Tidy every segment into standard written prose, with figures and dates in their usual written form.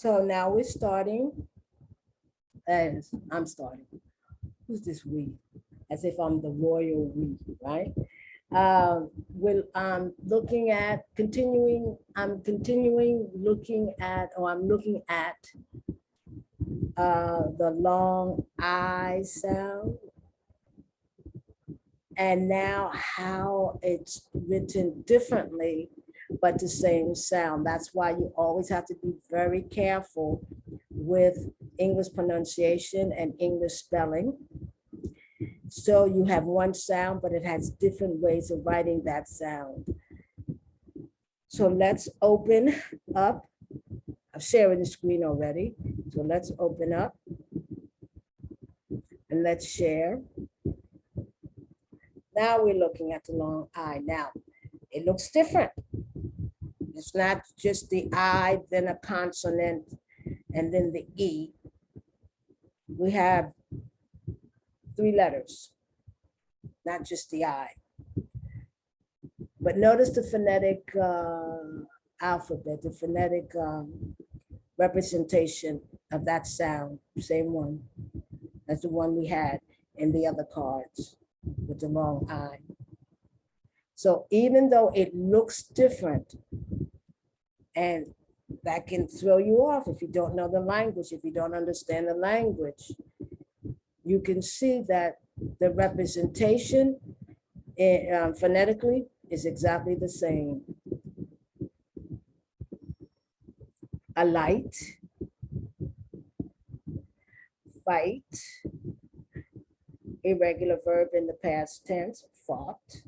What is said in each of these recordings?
So now we're starting, as I'm starting. Who's this we? As if I'm the royal we, right? Looking at continuing. I'm continuing looking at, or I'm looking at the long I sound, and now how it's written differently, but the same sound. That's why you always have to be very careful with English pronunciation and English spelling. So you have one sound, but it has different ways of writing that sound. So let's open up. I've shared the screen already. So let's open up and let's share. Now we're looking at the long I. Now, it looks different. It's not just the I, then a consonant, and then the E. We have 3 letters, not just the I. But notice the phonetic alphabet, the phonetic representation of that sound, same one as the one we had in the other cards with the long I. So even though it looks different, and that can throw you off if you don't know the language, if you don't understand the language, you can see that the representation phonetically is exactly the same. A light, fight, irregular verb in the past tense, fought,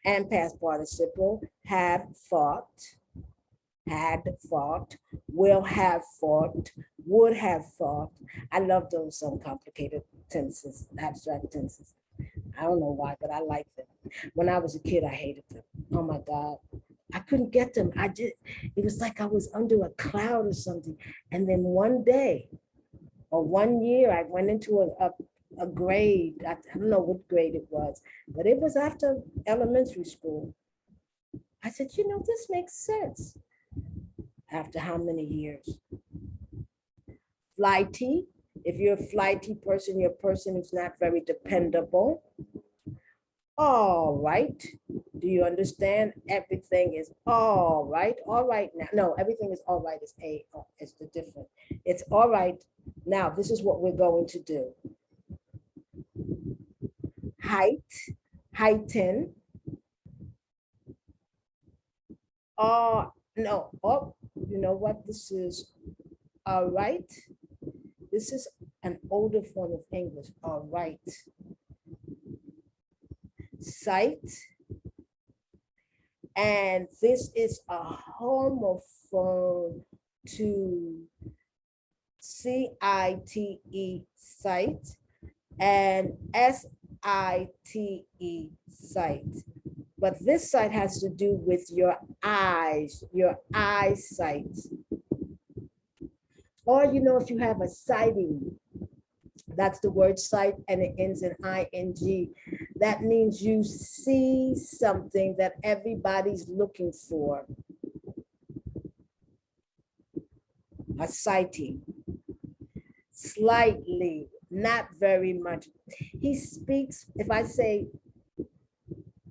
and past participle, have fought, had fought, will have fought, would have fought. I love those complicated tenses, abstract tenses. I don't know why, but I like them. When I was a kid, I hated them. Oh my God. I couldn't get them. It was like I was under a cloud or something. And then one day or one year, I went into a grade. I don't know what grade it was, but it was after elementary school. I said, this makes sense. After how many years? Blighty. If you're a flighty person, you're a person who's not very dependable. All right. Do you understand? Everything is all right. All right now. No, everything is all right. It's the different. It's all right. Now, this is what we're going to do. Heighten. No. Oh, you know what? This is all right. This is an older form of English. All right. Sight. And this is a homophone to C-I-T-E, sight, and S-I-T-E, sight. But this sight has to do with your eyes, your eyesight. Or, if you have a sighting, that's the word sight, and it ends in ing. That means you see something that everybody's looking for. A sighting. Slightly, not very much. He speaks, if I say,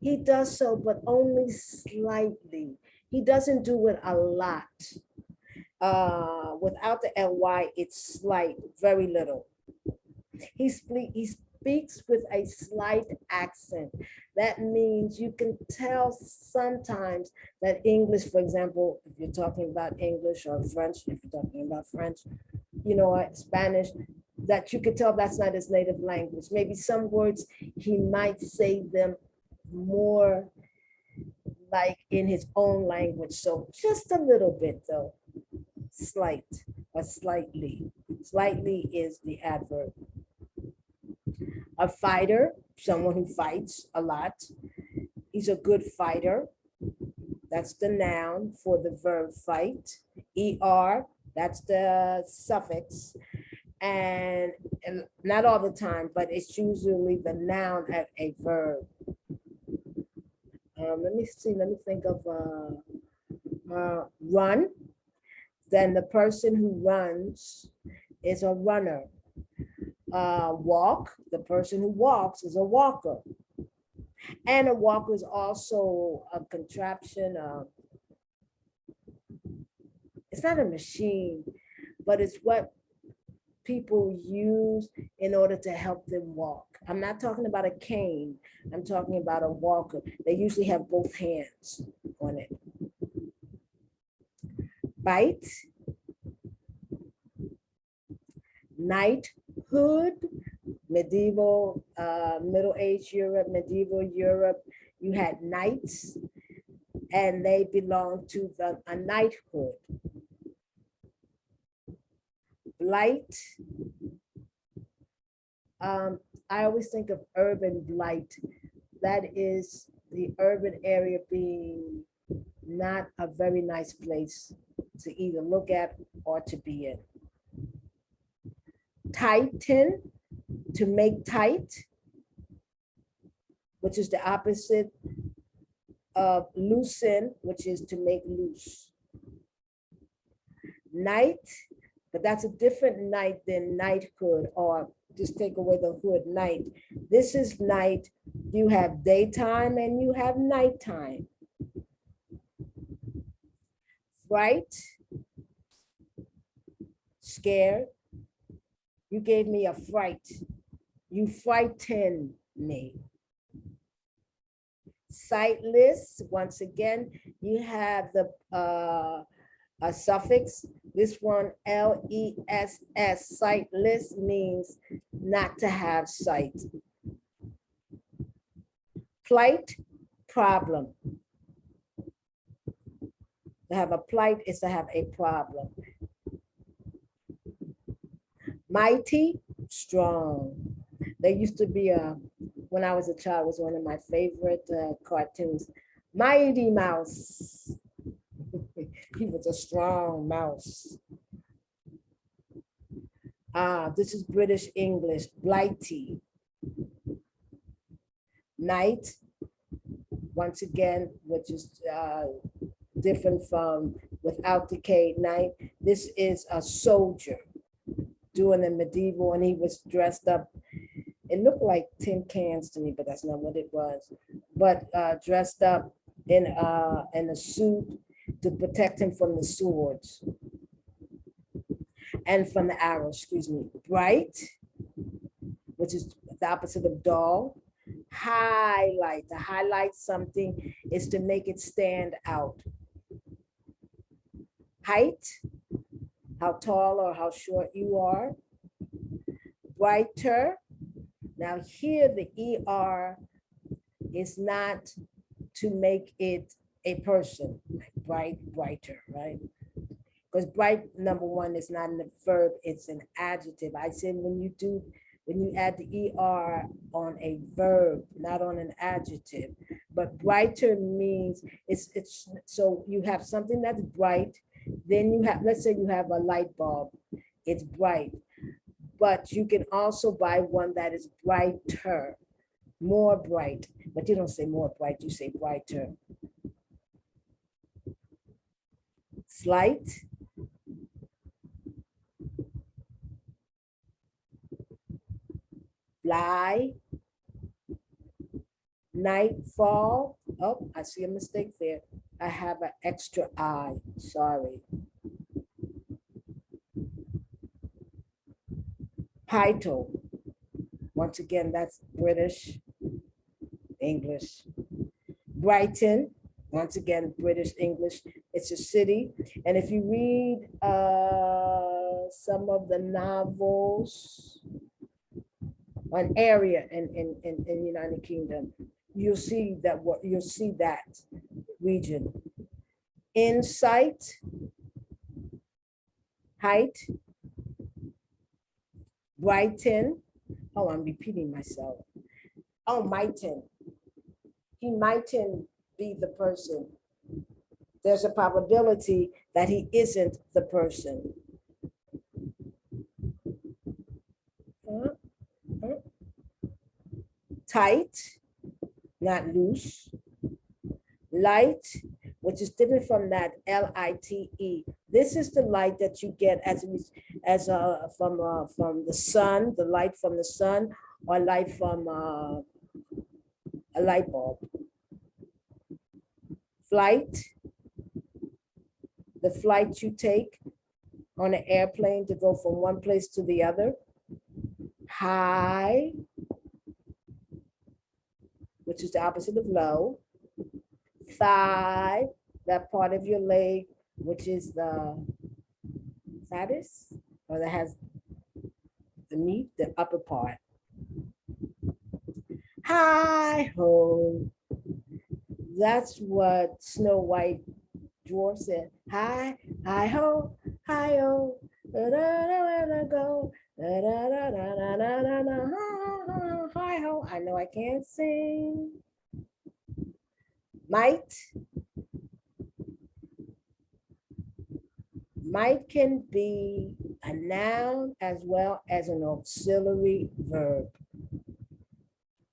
he does so, but only slightly. He doesn't do it a lot. Without the ly, it's slight, very little. He speaks with a slight accent. That means you can tell sometimes that English, for example, if you're talking about English, or French, if you're talking about French, Spanish, that you could tell that's not his native language. Maybe some words he might say them more like in his own language. So just a little bit though, slight or slightly. Slightly is the adverb. A fighter, someone who fights a lot. He's a good fighter. That's the noun for the verb fight. ER, that's the suffix. And not all the time, but it's usually the noun of a verb. Let me think of run. Then the person who runs is a runner. Walk, the person who walks is a walker. And a walker is also a contraption of, it's not a machine, but it's what people use in order to help them walk. I'm not talking about a cane. I'm talking about a walker. They usually have both hands on it. Bite, knighthood, medieval, Middle Age Europe, medieval Europe, you had knights and they belonged to a knighthood. Blight, I always think of urban blight. That is the urban area being not a very nice place to either look at or to be in. Tighten, to make tight, which is the opposite of loosen, which is to make loose. Night, but that's a different night than knighthood, or just take away the hood, night. This is night. You have daytime and you have nighttime. Fright, scared. You gave me a fright. You frighten me. Sightless, once again, you have the a suffix. This one, L-E-S-S, sightless means not to have sight. Plight, problem. To have a plight is to have a problem. Mighty, strong. There used to be when I was a child, was one of my favorite cartoons, Mighty Mouse. He was a strong mouse. This is British English, Blighty. Knight, once again, which is different from without the K, knight. This is a soldier doing the medieval, and he was dressed up. It looked like tin cans to me, but that's not what it was. But dressed up in a suit to protect him from the swords and from the arrows, excuse me. Bright, which is the opposite of dull. Highlight, to highlight something is to make it stand out. Height, how tall or how short you are. Brighter, now here the ER is not to make it a person, like bright, brighter, right? Because bright, number one, is not a verb, it's an adjective. I said when you add the ER on a verb, not on an adjective. But brighter means it's so you have something that's bright, then you have, let's say you have a light bulb, it's bright. But you can also buy one that is brighter, more bright, but you don't say more bright, you say brighter. Slight, fly, nightfall. Oh, I see a mistake there. I have an extra I, sorry. Title, once again, that's British, English. Brighton, once again, British, English. It's a city. And if you read some of the novels, an area in United Kingdom, you'll see that region. Insight, height, Brighton. Oh, I'm repeating myself. Oh, mightn't. He mightn't be the person. There's a probability that he isn't the person. Tight, not loose. Light, which is different from that L-I-T-E. This is the light that you get from the sun, the light from the sun, or light from a light bulb. Flight, the flight you take on an airplane to go from one place to the other. High, which is the opposite of low. Thigh, that part of your leg, which is the fattest, or that has the meat, the upper part. Heigh-ho, that's what Snow White dwarf said. Heigh-ho, heigh-ho, da-da-da-da-da, go, da-da-da-da-da-da-da, heigh-ho. I know I can't sing. Might can be a noun as well as an auxiliary verb.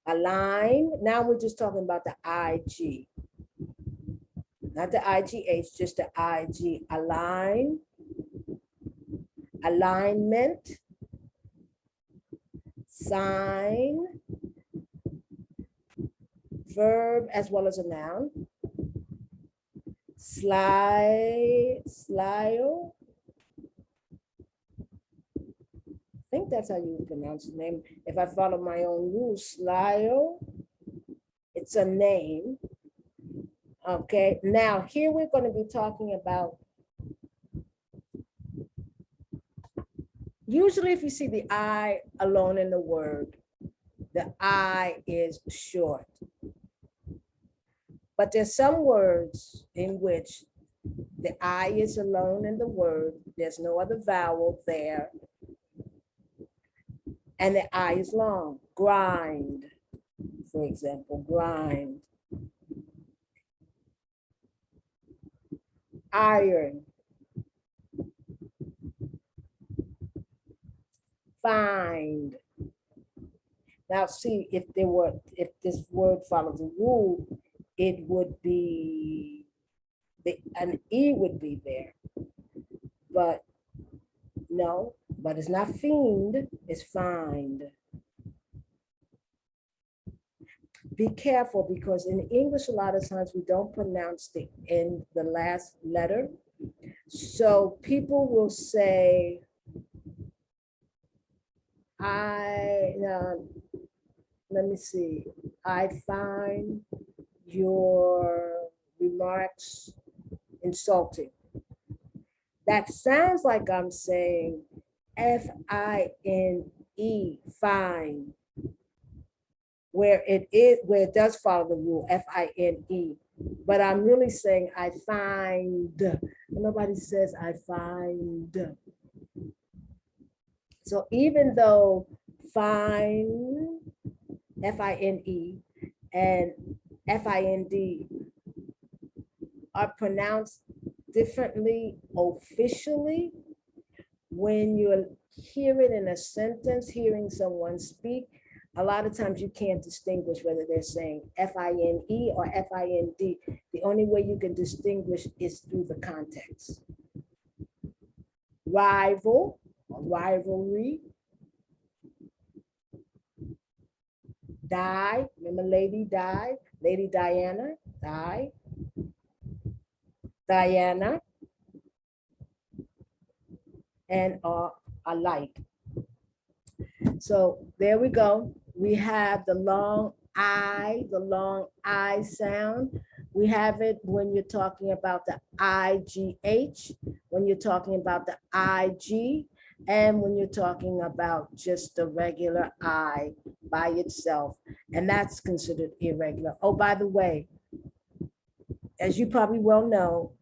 Align, now we're just talking about the IG. Not the IGH, just the IG. Align, alignment, sign, verb as well as a noun. Sligo. I think that's how you pronounce his name. If I follow my own rules, Sligo, it's a name. Okay, now here we're going to be talking about, usually if you see the I alone in the word, the I is short. But there's some words in which the I is alone in the word, there's no other vowel there, and the I is long. Grind, for example, grind. Iron. Find. Now see, if this word follows a rule, it would be, an E would be there. But no, but it's not fiend, it's find. Be careful, because in English, a lot of times we don't pronounce the last letter. So people will say, let me see, I find your remarks insulting. That sounds like I'm saying F-I-N-E, fine, where it does follow the rule, F-I-N-E, but I'm really saying I find. Nobody says I find. So even though fine, F-I-N-E, and F-I-N-D are pronounced differently officially, when you hear it in a sentence, hearing someone speak, a lot of times you can't distinguish whether they're saying F-I-N-E or F-I-N-D. The only way you can distinguish is through the context. Rival, or rivalry. Die, remember Lady Di, Lady Diana, die. Diana, and alike. So there we go. We have the long I sound. We have it when you're talking about the IGH, when you're talking about the IG, and when you're talking about just the regular I by itself. And that's considered irregular. Oh, by the way, as you probably well know,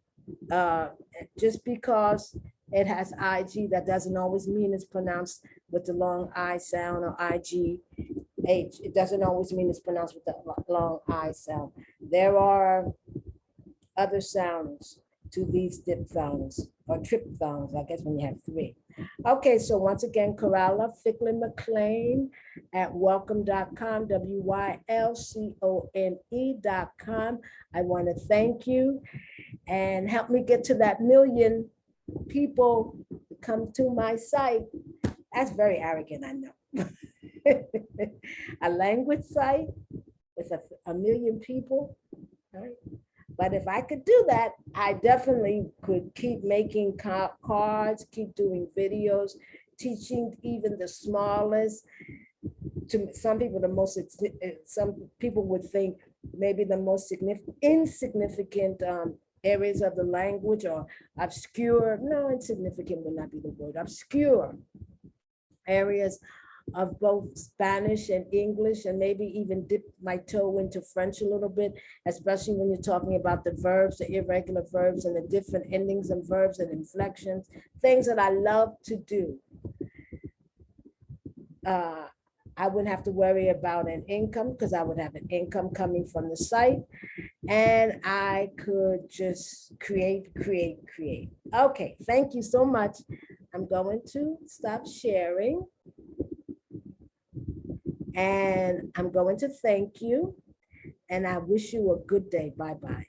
just because it has IG, that doesn't always mean it's pronounced with the long I sound, or IGH. It doesn't always mean it's pronounced with the long I sound. There are other sounds to these diphthongs, or triphthongs, I guess, when you have three. Okay, so once again, Coralla Ficklin McLean at welcome.com, WYLCONE.com. I want to thank you. and help me get to that million people to come to my site. That's very arrogant, I know. A language site with a million people, right? But if I could do that, I definitely could keep making cards, keep doing videos, teaching even the smallest. To some people, some people would think maybe the most insignificant areas of the language or obscure. No, insignificant would not be the word. Obscure areas of both Spanish and English, and maybe even dip my toe into French a little bit, especially when you're talking about the verbs, the irregular verbs, and the different endings of verbs and inflections, things that I love to do. I wouldn't have to worry about an income because I would have an income coming from the site, and I could just create. Okay, thank you so much. I'm going to stop sharing. And I'm going to thank you, and I wish you a good day. Bye-bye.